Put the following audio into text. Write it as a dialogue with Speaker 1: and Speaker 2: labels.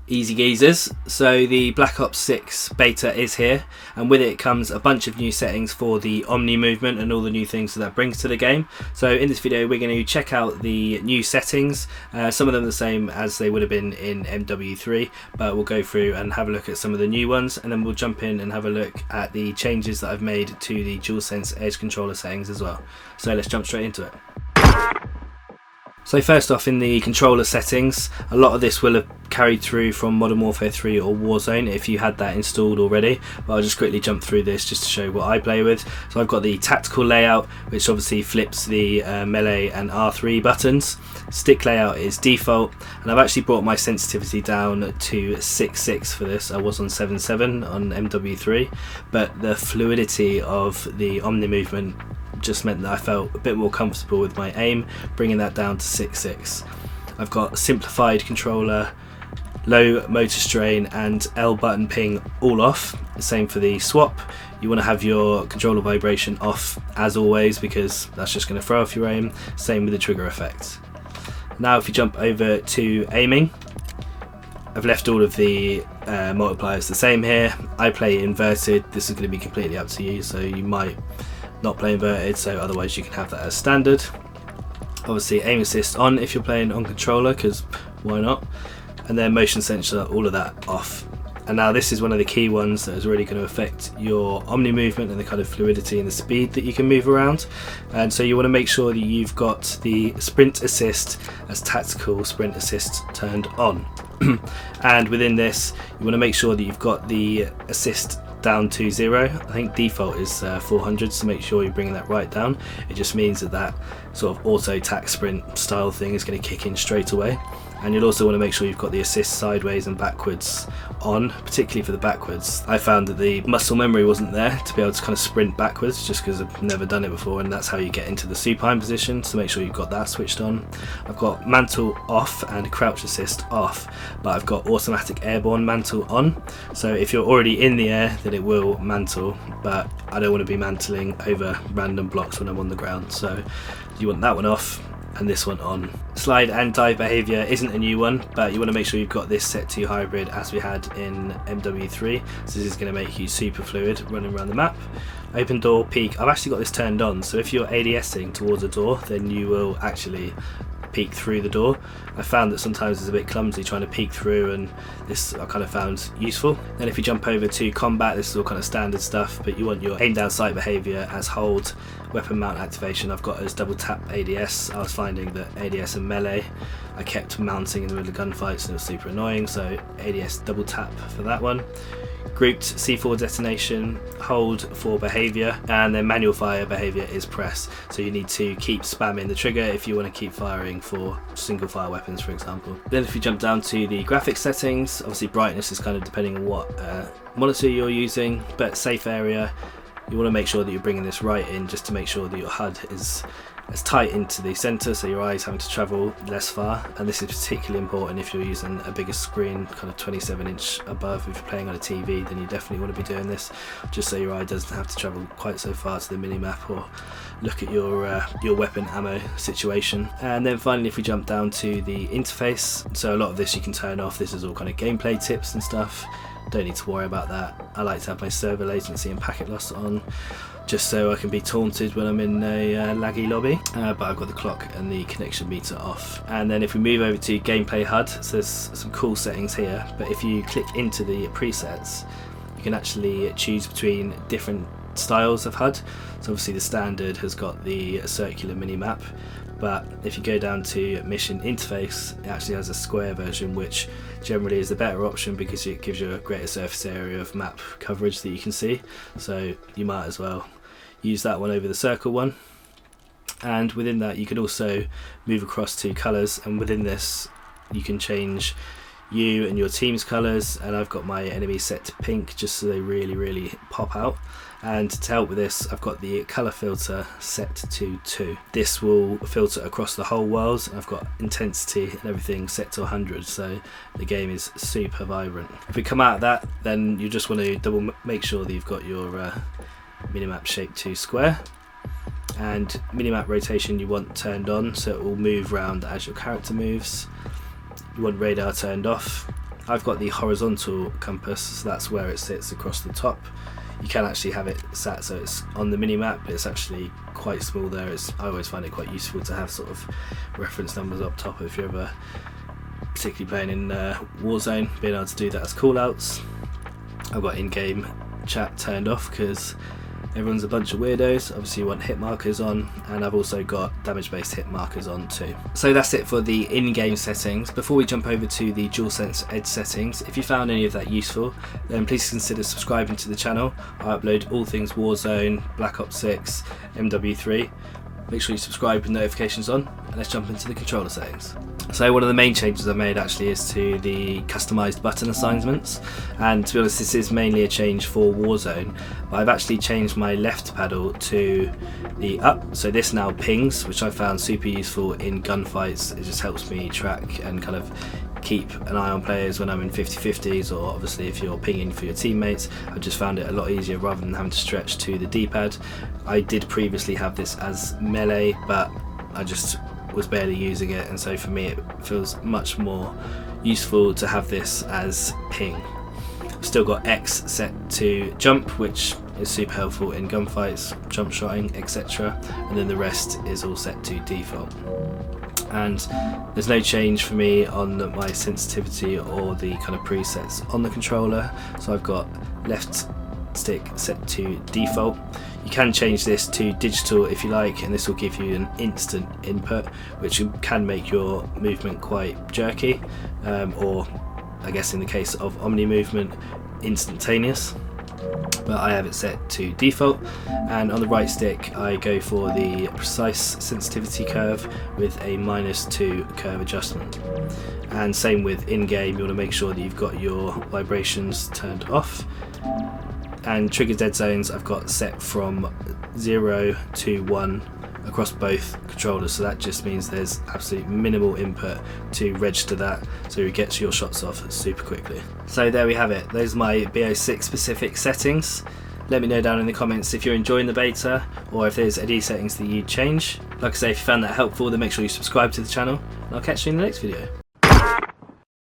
Speaker 1: Easy geezers, so the Black Ops 6 beta is here, and with it comes a bunch of new settings for the Omni movement and all the new things that brings to the game. So in this video we're going to check out the new settings, some of them the same as they would have been in MW3, but we'll go through and have a look at some of the new ones, and then we'll jump in and have a look at the changes that I've made to the DualSense Edge controller settings as well. So let's jump straight into it. So first off, in the controller settings, a lot of this will have carried through from Modern Warfare 3 or Warzone if you had that installed already, but I'll just quickly jump through this just to show what I play with. So I've got the tactical layout, which obviously flips the melee and R3 buttons. Stick layout is default, and I've actually brought my sensitivity down to 6.6 for this. I was on 7.7 on MW3, but the fluidity of the Omni movement just meant that I felt a bit more comfortable with my aim, bringing that down to 6.6. I've got simplified controller, low motor strain and L button ping all off. Same for the swap. You want to have your controller vibration off as always, because that's just going to throw off your aim. Same with the trigger effect. Now if you jump over to aiming, I've left all of the multipliers the same here. I play inverted. This is going to be completely up to you, so you might not play inverted, so otherwise you can have that as standard. Obviously aim assist on if you're playing on controller, because why not, and then motion sensor, all of that off. And now this is one of the key ones that is really going to affect your Omni movement and the kind of fluidity and the speed that you can move around. And so you want to make sure that you've got the sprint assist as tactical sprint assist turned on. And within this you want to make sure that you've got the assist down to 0. I think default is 400, so make sure you're bringing that right down. It just means that that sort of auto tac sprint style thing is going to kick in straight away. And you'll also want to make sure you've got the assist sideways and backwards on, particularly for the backwards. I found that the muscle memory wasn't there to be able to kind of sprint backwards, just because I've never done it before, and that's how you get into the supine position, so make sure you've got that switched on. I've got mantle off and crouch assist off, but I've got automatic airborne mantle on, so if you're already in the air then it will mantle, but I don't want to be mantling over random blocks when I'm on the ground, so you want that one off and this one on. Slide and dive behaviour isn't a new one, but you want to make sure you've got this set to hybrid as we had in MW3, so this is going to make you super fluid running around the map. Open door, peek, I've actually got this turned on, so if you're ADSing towards a door then you will actually peek through the door. I found that sometimes it's a bit clumsy trying to peek through, and this I kind of found useful. Then if you jump over to combat, this is all kind of standard stuff, but you want your aim down sight behaviour as hold. Weapon mount activation I've got as double tap ADS. I was finding that ADS and melee I kept mounting in the middle of gunfights and it was super annoying, so ADS double tap for that one. Grouped C4 detonation, hold for behaviour, and then manual fire behaviour is press, so you need to keep spamming the trigger if you want to keep firing for single fire weapons, for example. Then if you jump down to the graphics settings, obviously brightness is kind of depending on what monitor you're using, but safe area, you want to make sure that you're bringing this right in, just to make sure that your HUD is as tight into the centre, so your eyes having to travel less far. And this is particularly important if you're using a bigger screen, kind of 27-inch above. If you're playing on a TV, then you definitely want to be doing this, just so your eye doesn't have to travel quite so far to the minimap or look at your weapon ammo situation. And then finally, if we jump down to the interface, so a lot of this you can turn off. This is all kind of gameplay tips and stuff. Don't need to worry about that. I like to have my server latency and packet loss on, just so I can be taunted when I'm in a laggy lobby, but I've got the clock and the connection meter off. And then if we move over to gameplay HUD, so there's some cool settings here, but if you click into the presets you can actually choose between different styles of HUD. So obviously the standard has got the circular mini-map, but if you go down to mission interface, it actually has a square version, which generally is the better option because it gives you a greater surface area of map coverage that you can see, so you might as well use that one over the circle one. And within that you can also move across to colours, and within this you can change you and your team's colours, and I've got my enemies set to pink just so they really pop out. And to help with this, I've got the colour filter set to 2. This will filter across the whole world. I've got intensity and everything set to 100, so the game is super vibrant. If we come out of that, then you just want to make sure that you've got your minimap shape to square, and minimap rotation you want turned on so it will move around as your character moves. You want radar turned off, I've got the horizontal compass, so that's where it sits across the top. You can actually have it sat so it's on the mini-map, but it's actually quite small there. I always find it quite useful to have sort of reference numbers up top if you're ever particularly playing in Warzone, being able to do that as callouts. I've got in-game chat turned off because everyone's a bunch of weirdos. Obviously you want hit markers on, and I've also got damage based hit markers on too. So that's it for the in-game settings. Before we jump over to the DualSense Edge settings, if you found any of that useful, then please consider subscribing to the channel. I upload all things Warzone, Black Ops 6, MW3. Make sure you subscribe with notifications on, and let's jump into the controller settings. So one of the main changes I made actually is to the customized button assignments, and to be honest this is mainly a change for Warzone, but I've actually changed my left paddle to the up, so this now pings, which I found super useful in gunfights. It just helps me track and kind of keep an eye on players when I'm in 50-50s, or obviously if you're pinging for your teammates. I just found it a lot easier rather than having to stretch to the D-pad. I did previously have this as melee, but I just was barely using it, and so for me it feels much more useful to have this as ping. I've still got X set to jump, which is super helpful in gunfights, jump shotting, etc., and then the rest is all set to default. And there's no change for me on my sensitivity or the kind of presets on the controller, so I've got left stick set to default. You can change this to digital if you like, and this will give you an instant input, which can make your movement quite jerky, or I guess in the case of Omnimovement, instantaneous. But I have it set to default, and on the right stick I go for the precise sensitivity curve with a -2 curve adjustment. And same with in-game, you want to make sure that you've got your vibrations turned off. And trigger dead zones I've got set from 0 to 1 across both controllers, so that just means there's absolute minimal input to register that, so you get your shots off super quickly. So there we have it, those are my BO6 specific settings. Let me know down in the comments if you're enjoying the beta, or if there's any settings that you'd change. Like I say, if you found that helpful, then make sure you subscribe to the channel, and I'll catch you in the next video.